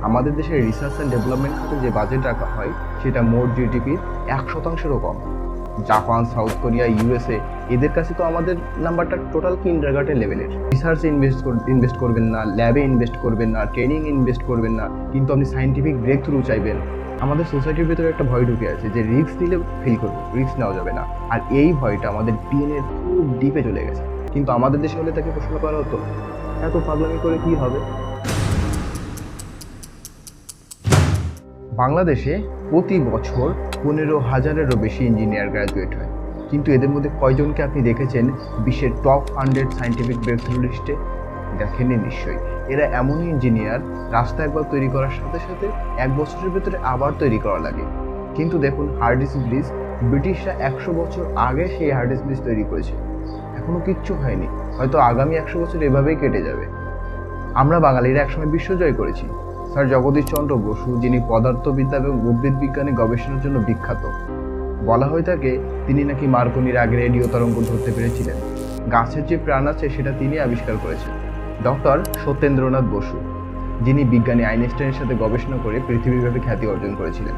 আমাদের দেশের research and development খাতে যে বাজেট রাখা হয় সেটা মোট জিডিপির 1%-ও কম। জাপান, সাউথ কোরিয়া, ইউএসএ এদের কাছে তো আমাদের নাম্বারটা টোটাল কিন্ডারগার্টেন লেভেলের। রিসার্চে ইনভেস্ট করবেন না, ল্যাবে ইনভেস্ট করবেন না, ট্রেনিং ইনভেস্ট করবেন না, কিন্তু আপনি সায়েন্টিফিক ব্রেক থ্রু চাইবেন। আমাদের সোসাইটির ভিতরে একটা ভয় ঢুকে আছে যে রিস্ক নিলে ফেল করবো, রিস্ক নেওয়া যাবে না। আর এই ভয়টা আমাদের ডিএনএর খুব ডিপে চলে গেছে। কিন্তু আমাদের দেশে হলে তাকে প্রশ্ন করা হতো, এত পাগলামি করে কি হবে? বাংলাদেশে প্রতি বছর 15,000-এরও বেশি ইঞ্জিনিয়ার গ্র্যাজুয়েট হয়, কিন্তু এদের মধ্যে কয়জনকে আপনি দেখেছেন বিশ্বের টপ 100 সায়েন্টিফিক ব্রেকথ্রু লিস্টে? দেখেননি নিশ্চয়ই। এরা এমনই ইঞ্জিনিয়ার, রাস্তা একবার তৈরি করার সাথে সাথে 1 বছরের ভেতরে আবার তৈরি করা লাগে। কিন্তু দেখুন হার্ডিস ব্রিজ, ব্রিটিশরা 100 বছর আগে সেই হার্ডিস ব্রিজ তৈরি করেছে, এখনো কিচ্ছু হয়নি, হয়তো আগামী 100 বছর এভাবেই কেটে যাবে। আমরা বাঙালিরা একসময় বিশ্বজয় করেছি। স্যার জগদীশ চন্দ্র বসু, যিনি পদার্থবিদ্যা এবং উদ্ভিদ বিজ্ঞানে গবেষণার জন্য বিখ্যাত, বলা হয়ে থাকে তিনি নাকি মার্কনির আগে রেডিও তরঙ্গ ধরতে পেরেছিলেন। গাছের যে প্রাণ আছে সেটা তিনি আবিষ্কার করেছেন। ডক্টর সত্যেন্দ্রনাথ বসু, যিনি বিজ্ঞানী আইনস্টাইনের সাথে গবেষণা করে পৃথিবীব্যাপী খ্যাতি অর্জন করেছিলেন।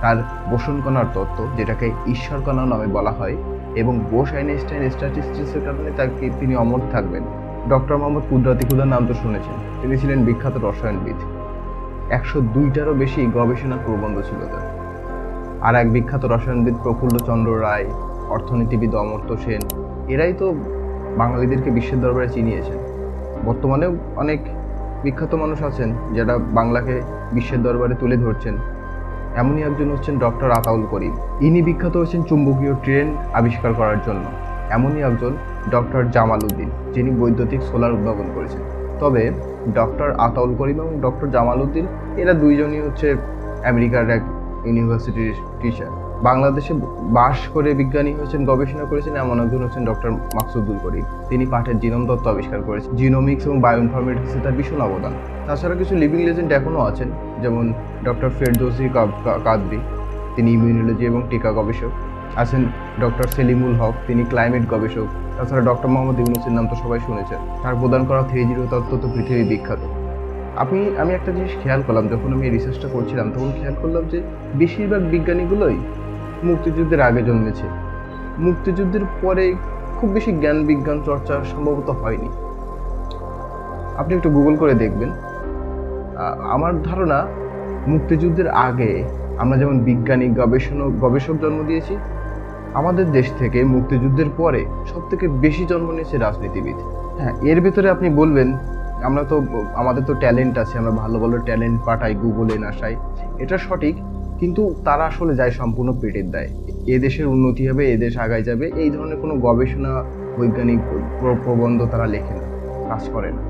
তার বোসন কণার তত্ত্ব, যেটাকে ঈশ্বর কণা নামে বলা হয়, এবং বোস আইনস্টাইন স্ট্যাটিস্টিক্সের কারণে তিনি অমর থাকবেন। ডক্টর মোহাম্মদ কুদরাতি খুদার নাম তো শুনেছেন, তিনি ছিলেন বিখ্যাত রসায়নবিদ। 102টারও বেশি গবেষণা প্রবন্ধ ছিল তার। আর এক বিখ্যাত রসায়নবিদ প্রফুল্ল চন্দ্র রায়, অর্থনীতিবিদ অমর্ত্য সেন, এরাই তো বাঙালিদেরকে বিশ্বের দরবারে চিনিয়েছেন। বর্তমানেও অনেক বিখ্যাত মানুষ আছেন যারা বাংলাকে বিশ্বের দরবারে তুলে ধরছেন। এমনই একজন হচ্ছেন ডক্টর আতাউল করিম। ইনি বিখ্যাত হচ্ছেন চুম্বকীয় ট্রেন আবিষ্কার করার জন্য। এমনই একজন ডক্টর জামাল উদ্দিন, যিনি বৈদ্যুতিক সোলার উদ্ভাবন করেছেন। তবে ডক্টর আতাউল করিম এবং ডক্টর জামাল উদ্দিন এরা দুইজনই হচ্ছে আমেরিকার এক ইউনিভার্সিটির টিচার। বাংলাদেশে বাস করে বিজ্ঞানী হয়েছেন, গবেষণা করেছেন এমন একজন হচ্ছেন ডক্টর মাকসুদুল করিম। তিনি পাঠের জিনোম তত্ত্ব আবিষ্কার করেছেন। জিনোমিক্স এবং বায়োইনফরমেটিক্সে তার ভীষণ অবদান। তাছাড়া কিছু লিভিং লেজেন্ড এখনও আছেন, যেমন ডক্টর ফেরদৌসি কাদরি, তিনি ইমিউনোলজি এবং টিকা গবেষক। আছেন ডক্টর সেলিমুল হক, তিনি ক্লাইমেট গবেষক। তাছাড়া ডক্টর মোহাম্মদ ইউনুসের নাম তো সবাই শুনেছেন, তার প্রদান করা 3.0 তত্ত্ব তো পৃথিবী বিখ্যাত। আমি একটা জিনিস খেয়াল করলাম, যখন আমি এই রিসার্চটা করছিলাম তখন খেয়াল করলাম যে বেশিরভাগ বিজ্ঞানীগুলোই মুক্তিযুদ্ধের আগে জন্মেছে। মুক্তিযুদ্ধের পরে খুব বেশি জ্ঞান বিজ্ঞান চর্চা সম্ভবত হয়নি। আপনি একটু গুগল করে দেখবেন। আমার ধারণা মুক্তিযুদ্ধের আগে আমরা যেমন বিজ্ঞানী গবেষক জন্ম দিয়েছি, আমাদের দেশ থেকে মুক্তিযুদ্ধের পরে সবথেকে বেশি জন্ম নিয়েছে রাজনীতিবিদ। হ্যাঁ, এর ভেতরে আপনি বলবেন আমাদের তো ট্যালেন্ট আছে, আমরা ভালো ভালো ট্যালেন্ট পাঠাই গুগলে নাসাই, এটা সঠিক, কিন্তু তারা আসলে যায় সম্পূর্ণ পেটের দায়। এ দেশের উন্নতি হবে, এ দেশ আগায় যাবে, এই ধরনের কোনো গবেষণা বৈজ্ঞানিক প্রবন্ধ তারা লেখে না, কাজ করে না।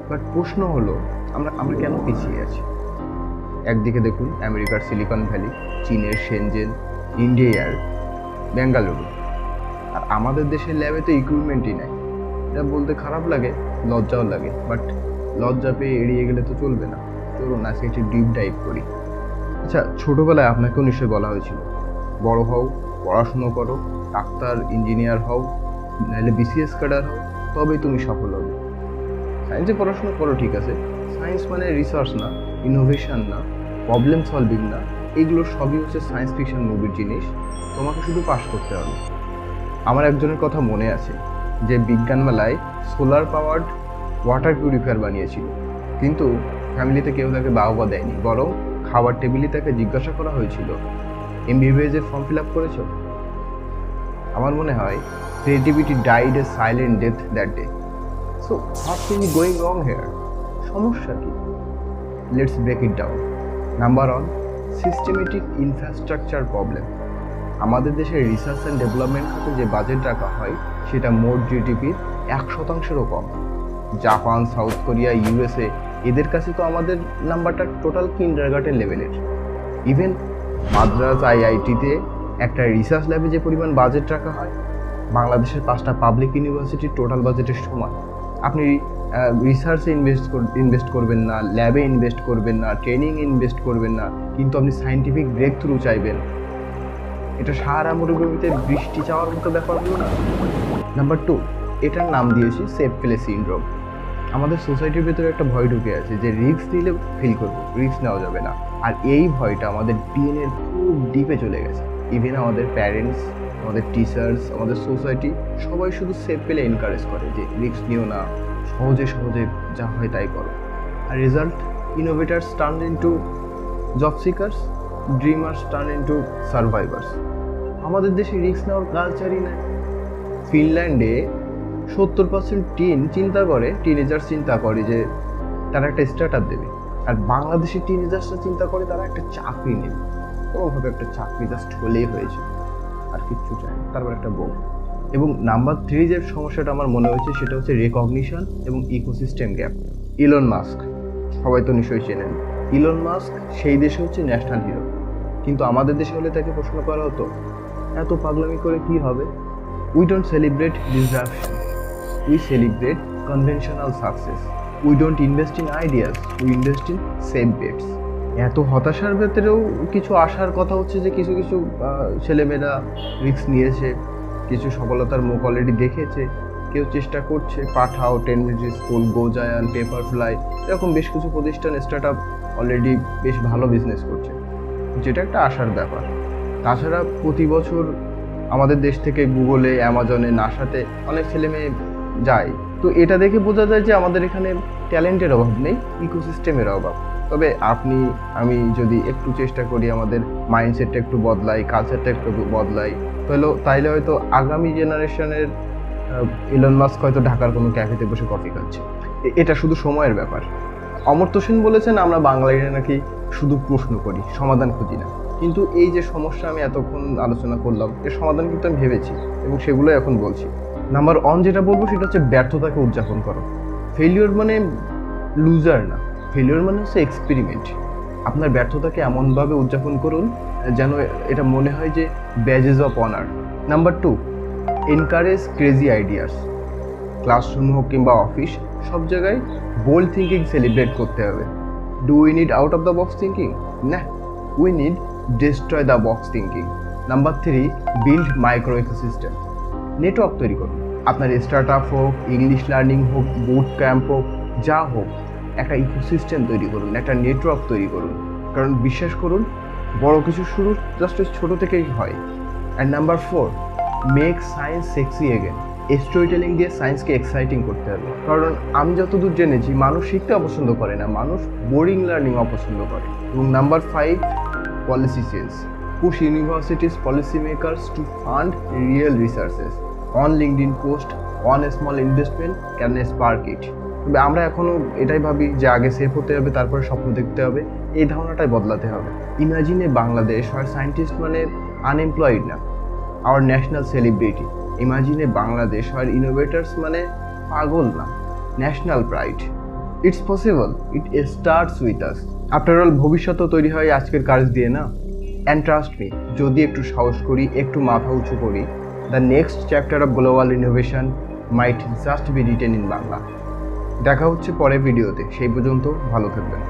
বাট প্রশ্ন হলো আমরা কেন পিছিয়ে আছি? একদিকে দেখুন আমেরিকার সিলিকন ভ্যালি, চীনের শেনজেন, ইন্ডিয়ার বেঙ্গালুরু, আর আমাদের দেশের ল্যাবে তো ইকুইপমেন্টই নাই। এটা বলতে খারাপ লাগে, লজ্জাও লাগে, বাট লজ্জা পেয়ে এড়িয়ে গেলে তো চলবে না। চলুন আজকে একটু ডিপ ডাইভ করি। আচ্ছা, ছোটোবেলায় আপনাকেও নিশ্চয়ই বলা হয়েছিল বড় হও, পড়াশুনো করো, ডাক্তার ইঞ্জিনিয়ার হও, নাহলে বিসিএস ক্যাডার হও, তবেই তুমি সফল হবে। সায়েন্সে পড়াশোনা করো ঠিক আছে, সায়েন্স মানে রিসার্চ না, ইনোভেশন না, প্রবলেম সলভিং না, এগুলো সবই হচ্ছে সায়েন্স ফিকশন মুভির জিনিস। তোমাকে শুধু পাস করতে হবে। আমার একজনের কথা মনে আছে যে বিজ্ঞান মেলায় সোলার পাওয়ার্ড ওয়াটার পিউরিফায়ার বানিয়েছিল, কিন্তু ফ্যামিলিতে কেউ তাকে বাহবা দেয়নি, বরং খাবার টেবিলে তাকে জিজ্ঞাসা করা হয়েছিল এমবিবিএস ফর্ম ফিল আপ করেছ? আমার মনে হয় creativity died a silent death that day. So what's is going wrong here? সমস্যা কি? Let's break it down. Number 1, systematic infrastructure problem. আমাদের দেশের রিসার্চ অ্যান্ড ডেভেলপমেন্ট খাতে যে বাজেট রাখা হয় সেটা মোট জিডিপির 1%-ও কম। জাপান, সাউথ কোরিয়া, ইউএসএ এদের কাছে তো আমাদের নাম্বারটা টোটাল কিন্ডারগার্টেন লেভেলের। ইভেন মাদ্রাজ আইআইটিতে একটা রিসার্চ ল্যাবে যে পরিমাণ বাজেট রাখা হয় বাংলাদেশের 5টা পাবলিক ইউনিভার্সিটির টোটাল বাজেটের সমান। আপনি রিসার্চে ইনভেস্ট করবেন না, ল্যাবে ইনভেস্ট করবেন না, ট্রেনিং ইনভেস্ট করবেন না, কিন্তু আপনি সায়েন্টিফিক ব্রেক থ্রু চাইবেন। এটা সাহারা মরুভূমিতে বৃষ্টি চাওয়ার মতো ব্যাপার হলো না? নাম্বার 2, এটার নাম দিয়েছি সেফ প্লেস সিনড্রোম। আমাদের সোসাইটির ভেতরে একটা ভয় ঢুকে আছে যে রিস্ক নিলে ফেল করবো, রিস্ক নেওয়া যাবে না। আর এই ভয়টা আমাদের ডিএনএর খুব ডিপে চলে গেছে। ইভেন আমাদের প্যারেন্টস, আমাদের টিচার্স, আমাদের সোসাইটি সবাই শুধু সেফ পেলে এনকারেজ করে যে রিস্ক নিও না, সহজে সহজে যা হয় তাই করো। আর result, innovators turn into job seekers, dreamers turn into survivors. আমাদের দেশে রিস্ক নেওয়ার কালচারই নেই। ফিনল্যান্ডে 70% টিনেজার্স চিন্তা করে যে তারা একটা স্টার্ট আপ দেবে। আর বাংলাদেশের টিনেজার্সরা চিন্তা করে তারা একটা চাকরি নেবে, কোনোভাবে একটা চাকরি জাস্ট হলেই হয়েছে, আর কিচ্ছু চায় না, তারপর একটা বউ। এবং নাম্বার 3 যে সমস্যাটা আমার মনে হয়েছে সেটা হচ্ছে রেকগনিশন এবং ইকোসিস্টেম গ্যাপ। ইলন মাস্ক, সবাই তো নিশ্চয়ই চেনেন। ইলন মাস্ক সেই দেশে হচ্ছে ন্যাশনাল হিরো, কিন্তু আমাদের দেশে হলে তাকে প্রশ্ন করা হতো এত পাগলামি করে কি হবে। We don't celebrate disruption, we celebrate conventional success. We don't invest in ideas, we invest in safe bets. এত হতাশার ভেতরেও কিছু আশার কথা হচ্ছে যে কিছু কিছু ছেলেমেয়েরা রিস্ক নিয়েছে, কিছু সফলতার মুখ অলরেডি দেখেছে, কেউ চেষ্টা করছে। পাঠাও, 10 মিনিট স্কুল, গোজায়ান, পেপারফ্লাই, এরকম বেশ কিছু প্রতিষ্ঠান স্টার্ট আপ অলরেডি বেশ ভালো বিজনেস করছে, যেটা একটা আশার ব্যাপার। তাছাড়া প্রতি বছর আমাদের দেশ থেকে গুগলে, অ্যামাজনে, নাসাতে অনেক ছেলে মেয়ে যায়। তো এটা দেখে বোঝা যায় যে আমাদের এখানে ট্যালেন্টের অভাব নেই, ইকোসিস্টেমের অভাব। তবে আপনি আমি যদি একটু চেষ্টা করি, আমাদের মাইন্ডসেটটা একটু বদলাই, কালচারটা একটু বদলাই, তাইলে হয়তো আগামী জেনারেশনের ইলন মাস্ক হয়তো ঢাকার কোনো ক্যাফেতে বসে কফি খাচ্ছে। এটা শুধু সময়ের ব্যাপার। অমর্ত্য সেন বলেছেন আমরা বাঙালিরা নাকি শুধু প্রশ্ন করি, সমাধান খুঁজি না। কিন্তু এই যে সমস্যা আমি এতক্ষণ আলোচনা করলাম, এর সমাধান কিন্তু আমি ভেবেছি এবং সেগুলোই এখন বলছি। নাম্বার 1 যেটা বলবো সেটা হচ্ছে ব্যর্থতাকে উদযাপন করো। ফেলিওর মানে লুজার না, ফেলিওর মানে হচ্ছে এক্সপেরিমেন্ট। আপনার ব্যর্থতাকে এমনভাবে উদযাপন করুন যেন এটা মনে হয় যে badges of honour. Number 2, encourage crazy ideas. Classroom হোক কিংবা অফিস, সব জায়গায় বোল্ড থিঙ্কিং সেলিব্রেট করতে হবে। Do we need out of the box thinking? না, we need destroy the box thinking. Number 3, build micro ecosystem. Network তৈরি করুন। আপনার স্টার্ট আপ হোক, ইংলিশ লার্নিং হোক, বুট ক্যাম্প হোক, যা হোক, একটা ইকোসিস্টেম তৈরি করুন, একটা নেটওয়ার্ক তৈরি করুন। কারণ বিশ্বাস করুন, বড় কিছু শুরু জাস্ট ছোটো থেকেই হয়। And number 4, make science sexy again. Story telling দিয়ে সায়েন্সকে এক্সাইটিং করতে হবে। কারণ আমি যতদূর জেনেছি, মানুষ শিখতে অপছন্দ করে না, মানুষ বোরিং লার্নিং অপছন্দ করে। এবং number 5, policy change. Push universities policy makers to fund real researches. On LinkedIn post, on a small investment can spark it. তবে আমরা এখনও এটাই ভাবি যে আগে সেফ হতে হবে, তারপরে স্বপ্ন দেখতে হবে। এই ধারণাটাই বদলাতে হবে। ইমাজিনে বাংলাদেশ হয় সায়েন্টিস্ট মানে আনএমপ্লয়েড না, our national celebrity. Imagine Bangladesh হয় ইনোভেটার্স মানে পাগল না, national pride. It's possible, it starts with us. After all ভবিষ্যৎও তৈরি হয় আজকের কাজ দিয়ে না। অ্যান্ড ট্রাস্ট মি, যদি একটু সাহস করি, একটু মাথা উঁচু করি, the next chapter of global innovation might just be written in Bangla. দেখা হচ্ছে পরের ভিডিওতে, সেই পর্যন্ত ভালো থাকবেন।